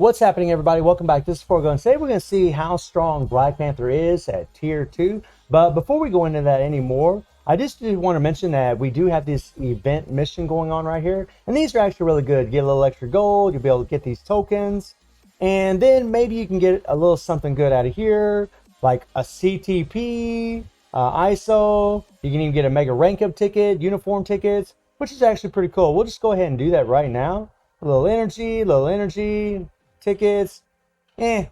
What's happening, everybody? Welcome back. This is before going. Today we're going to see how strong Black Panther is at tier 2. But before we go into that anymore, I just do want to mention that we do have this event mission going on right here. And these are actually really good. Get a little extra gold. You'll be able to get these tokens. And then maybe you can get a little something good out of here, like a CTP, ISO. You can even get a mega rank up ticket, uniform tickets, which is actually pretty cool. We'll just go ahead and do that right now. A little energy, tickets. I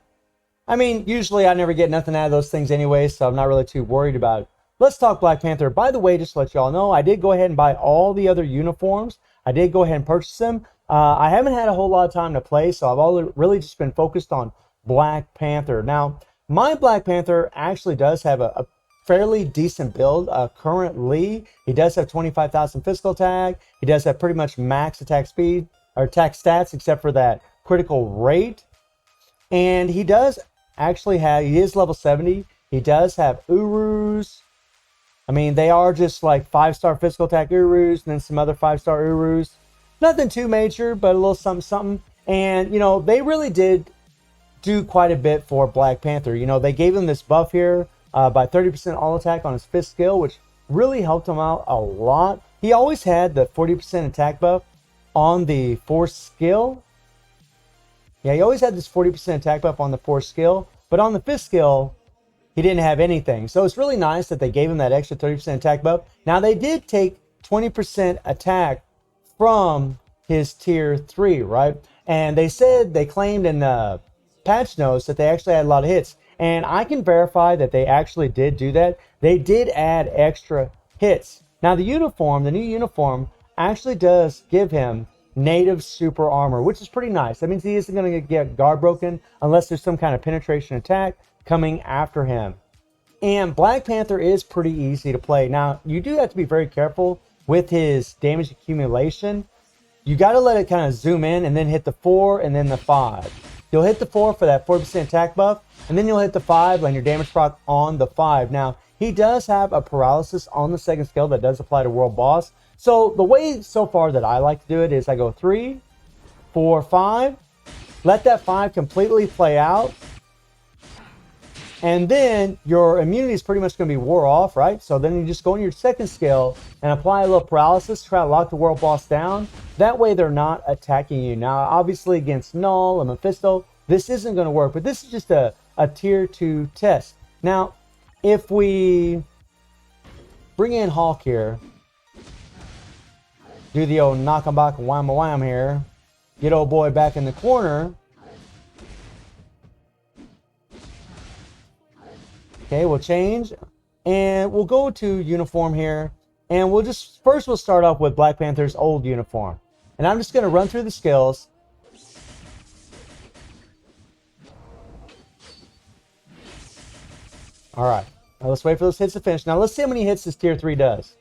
mean, usually I never get nothing out of those things anyway, so I'm not really too worried about it. Let's talk Black Panther. By the way, just to let y'all know, I did go ahead and buy all the other uniforms. I did go ahead and purchase them. I haven't had a whole lot of time to play, so I've really just been focused on Black Panther. Now, my Black Panther actually does have a fairly decent build. Currently, he does have 25,000 physical attack. He does have pretty much max attack speed, or attack stats, except for that critical rate. And he does actually have, he is level 70. He does have Urus. I mean, they are just like 5-star physical attack Urus, and then some other 5-star Urus. Nothing too major, but a little something. And, you know, they really did do quite a bit for Black Panther. You know, they gave him this buff here by 30% all attack on his 5th skill, which really helped him out a lot. He always had the 40% attack buff on the 4th skill. Yeah, he always had this 40% attack buff on the 4th skill, but on the 5th skill, he didn't have anything. So it's really nice that they gave him that extra 30% attack buff. Now, they did take 20% attack from his tier 3, right? And they said, they claimed in the patch notes that they actually had a lot of hits. And I can verify that they actually did do that. They did add extra hits. Now, the new uniform, actually does give him native super armor, which is pretty nice. That means he isn't going to get guard broken unless there's some kind of penetration attack coming after him. And Black Panther is pretty easy to play. Now, you do have to be very careful with his damage accumulation. You got to let it kind of zoom in and then hit the 4 and then the 5. You'll hit the 4 for that 40% attack buff, and then you'll hit the 5 and your damage proc on the 5. Now, he does have a paralysis on the 2nd skill that does apply to World Boss. So the way so far that I like to do it is I go 3, 4, 5. Let that 5 completely play out. And then your immunity is pretty much going to be wore off, right? So then you just go in your 2nd skill and apply a little paralysis, try to lock the World Boss down. That way they're not attacking you. Now, obviously against Null and Mephisto, this isn't going to work, but this is just a tier 2 test. Now, if we bring in Hulk here, do the old knock 'em back and wham a wham here, get old boy back in the corner. Okay, we'll change and we'll go to uniform here, and we'll start off with Black Panther's old uniform. And I'm just going to run through the skills. All right, now let's wait for those hits to finish. Now let's see how many hits this tier 3 does.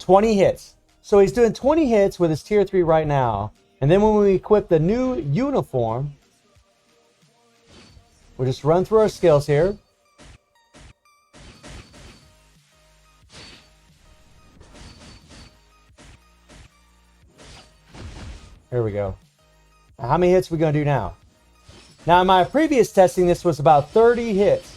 Hits. So he's doing 20 hits with his tier 3 right now. And then when we equip the new uniform, we'll just run through our skills here. Here we go. Now, how many hits are we going to do now? Now, in my previous testing, this was about 30 hits.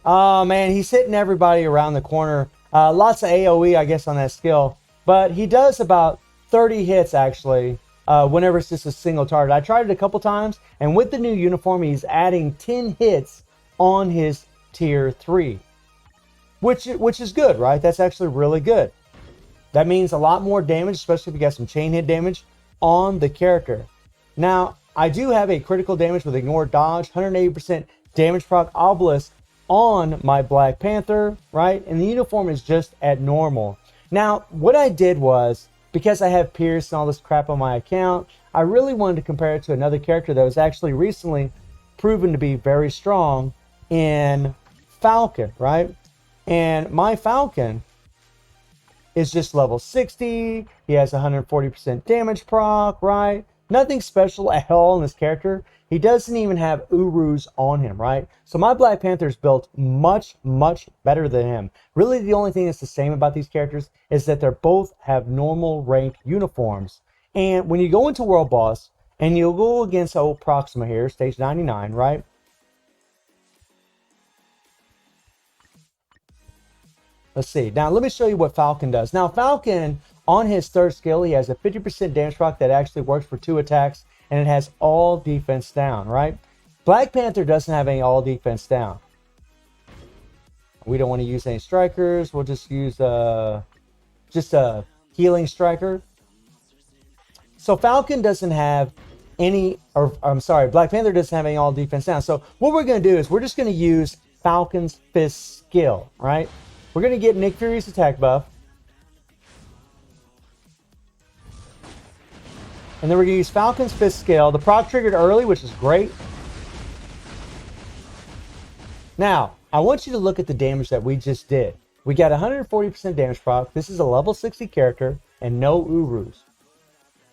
Oh, man, he's hitting everybody around the corner. Lots of AoE, I guess, on that skill. But he does about 30 hits, actually, whenever it's just a single target. I tried it a couple times, and with the new uniform, he's adding 10 hits on his tier 3. Which is good, right? That's actually really good. That means a lot more damage, especially if you got some chain hit damage on the character. Now, I do have a critical damage with Ignore Dodge, 180% damage proc obelisk on my Black Panther, right? And the uniform is just at normal. Now, what I did was, because I have Pierce and all this crap on my account, I really wanted to compare it to another character that was actually recently proven to be very strong in Falcon, right? And my Falcon is just level 60. He has 140% damage proc, right? Nothing special at all in this character. He doesn't even have Urus on him, right? So my Black Panther is built much, much better than him. Really, the only thing that's the same about these characters is that they're both have normal rank uniforms. And when you go into World Boss, and you'll go against old Proxima here, stage 99, right? Let's see. Now, let me show you what Falcon does. Now, Falcon, on his third skill, he has a 50% damage proc that actually works for 2 attacks, and it has all defense down, right? Black Panther doesn't have any all defense down. We don't want to use any strikers. We'll just use just a healing striker. So Falcon doesn't have any, or I'm sorry, Black Panther doesn't have any all defense down. So what we're going to do is we're just going to use Falcon's fist skill, right? We're going to get Nick Fury's attack buff. And then we're going to use Falcon's fist skill. The proc triggered early, which is great. Now, I want you to look at the damage that we just did. We got 140% damage proc. This is a level 60 character and no Urus.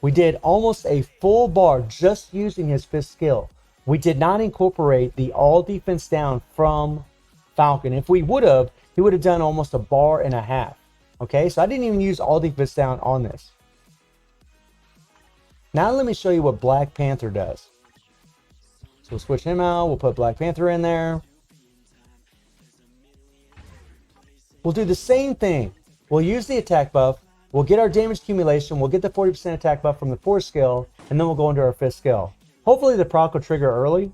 We did almost a full bar just using his fist skill. We did not incorporate the all defense down from Falcon. If we would have, he would have done almost a bar and a half. Okay, so I didn't even use all defense down on this. Now let me show you what Black Panther does. So we'll switch him out. We'll put Black Panther in there. We'll do the same thing. We'll use the attack buff. We'll get our damage accumulation. We'll get the 40% attack buff from the 4th skill. And then we'll go into our 5th skill. Hopefully the proc will trigger early.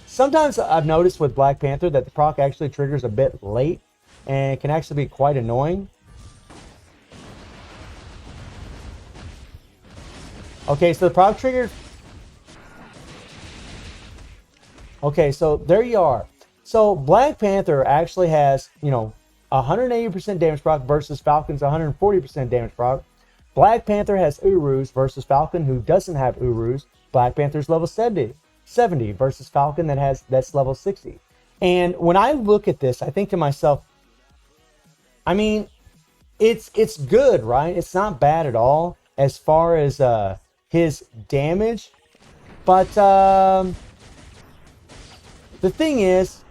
Sometimes I've noticed with Black Panther that the proc actually triggers a bit late. And it can actually be quite annoying. Okay, so the proc triggered. Okay, so there you are. So Black Panther actually has, 180% damage proc versus Falcon's 140% damage proc. Black Panther has Urus versus Falcon, who doesn't have Urus. Black Panther's level 70 versus Falcon that's level 60. And when I look at this, I think to myself, I mean, it's good, right? It's not bad at all as far as his damage. But the thing is,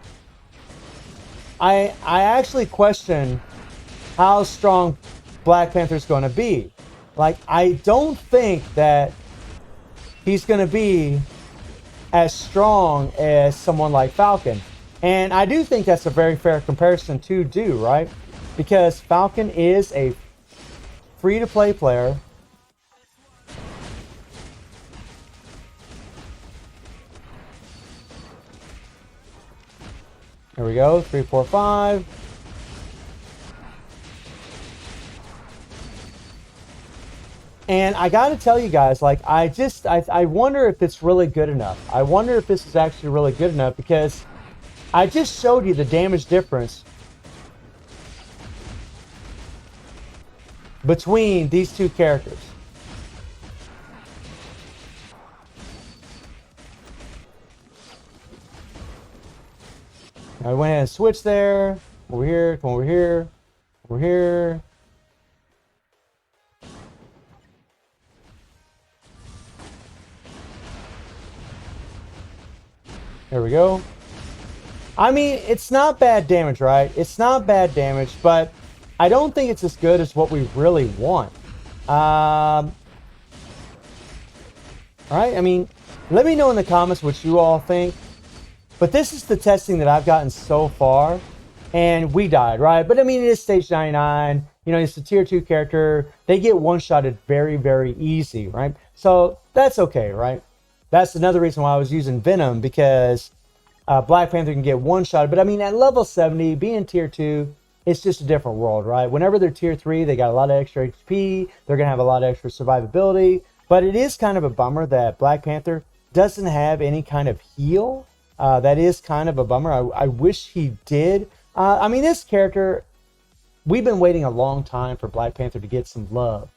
I actually question how strong Black Panther's going to be. Like, I don't think that he's going to be as strong as someone like Falcon. And I do think that's a very fair comparison to do, right? Because Falcon is a free-to-play player. Here we go, 3, 4, 5. And I got to tell you guys, like, I wonder if it's really good enough. I wonder if this is actually really good enough, because I just showed you the damage difference between these two characters. I went ahead and switched there. Over here, come over here, over here. There we go. I mean, it's not bad damage, right? It's not bad damage, but I don't think it's as good as what we really want. All right, I mean, let me know in the comments what you all think. But this is the testing that I've gotten so far. And we died, right? But I mean, it is stage 99. It's a tier 2 character. They get one-shotted very, very easy, right? So that's okay, right? That's another reason why I was using Venom, because Black Panther can get one-shotted. But I mean, at level 70, being tier 2, it's just a different world, right? Whenever they're tier 3, they got a lot of extra HP. They're going to have a lot of extra survivability. But it is kind of a bummer that Black Panther doesn't have any kind of heal. That is kind of a bummer. I wish he did. I mean, this character, we've been waiting a long time for Black Panther to get some love.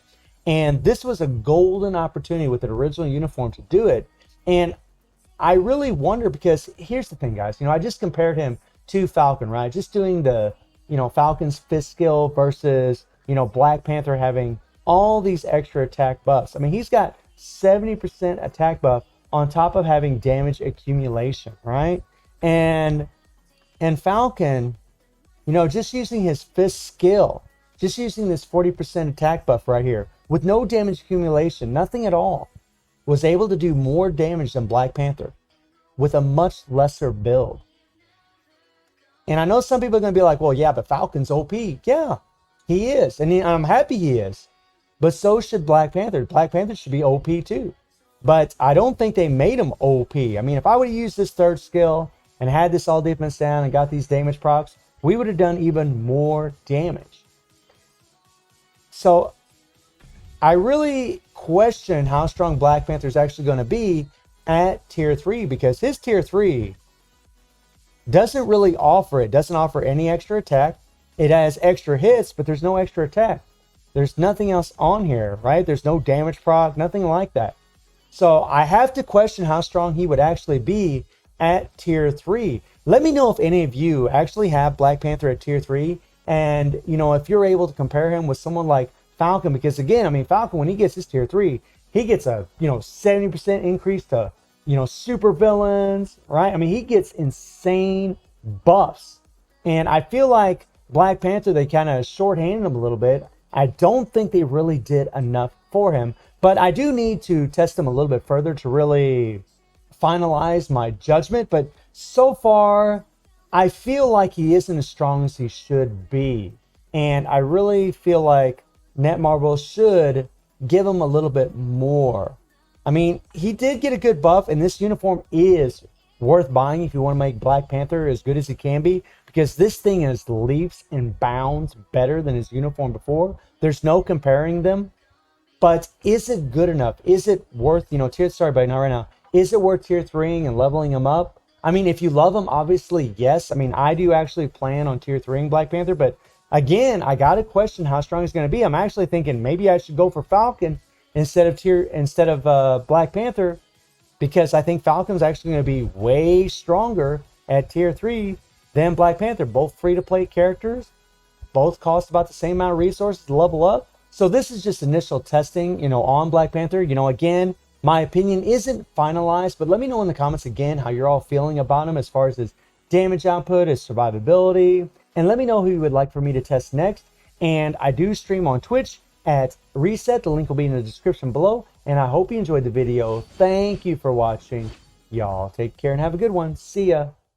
And this was a golden opportunity with an original uniform to do it. And I really wonder, because here's the thing, guys. I just compared him to Falcon, right? Just doing the, Falcon's fist skill versus, Black Panther having all these extra attack buffs. I mean, he's got 70% attack buff on top of having damage accumulation, right? And Falcon, you know, just using his fist skill, just using this 40% attack buff right here with no damage accumulation, nothing at all, was able to do more damage than Black Panther with a much lesser build. And I know some people are going to be like, well, yeah, but Falcon's OP. Yeah, he is. And I'm happy he is. But so should Black Panther. Black Panther should be OP too. But I don't think they made him OP. I mean, if I would have used this third skill and had this all defense down and got these damage procs, we would have done even more damage. So I really question how strong Black Panther is actually going to be at tier 3, because his tier 3 doesn't really offer it. Doesn't offer any extra attack. It has extra hits, but there's no extra attack. There's nothing else on here, right? There's no damage proc, nothing like that. So I have to question how strong he would actually be at tier 3. Let me know if any of you actually have Black Panther at tier 3, and you know, if you're able to compare him with someone like Falcon, because again, I mean, Falcon, when he gets his tier 3, he gets a, you know, 70% increase to, you know, super villains, right? I mean, he gets insane buffs. And I feel like Black Panther, they kind of shorthanded him a little bit. I don't think they really did enough for him, but I do need to test him a little bit further to really finalize my judgment. But so far, I feel like he isn't as strong as he should be. And I really feel like Netmarble should give him a little bit more. I mean, he did get a good buff, and this uniform is worth buying if you want to make Black Panther as good as he can be, because this thing is leaps and bounds better than his uniform before. There's no comparing them. But is it good enough? Is it worth, you know, sorry, but not right now. Is it worth tier 3ing and leveling him up? I mean, if you love him, obviously, yes. I mean, I do actually plan on tier 3ing Black Panther, but again, I got to question how strong he's going to be. I'm actually thinking maybe I should go for Falcon instead of Black Panther, because I think Falcon's actually going to be way stronger at tier 3 than Black Panther. Both free-to-play characters, both cost about the same amount of resources to level up. So this is just initial testing, you know, on Black Panther. You know, again, my opinion isn't finalized, but let me know in the comments again how you're all feeling about him as far as his damage output, his survivability, and let me know who you would like for me to test next. And I do stream on Twitch at Reset. The link will be in the description below. And I hope you enjoyed the video. Thank you for watching. Y'all take care and have a good one. See ya.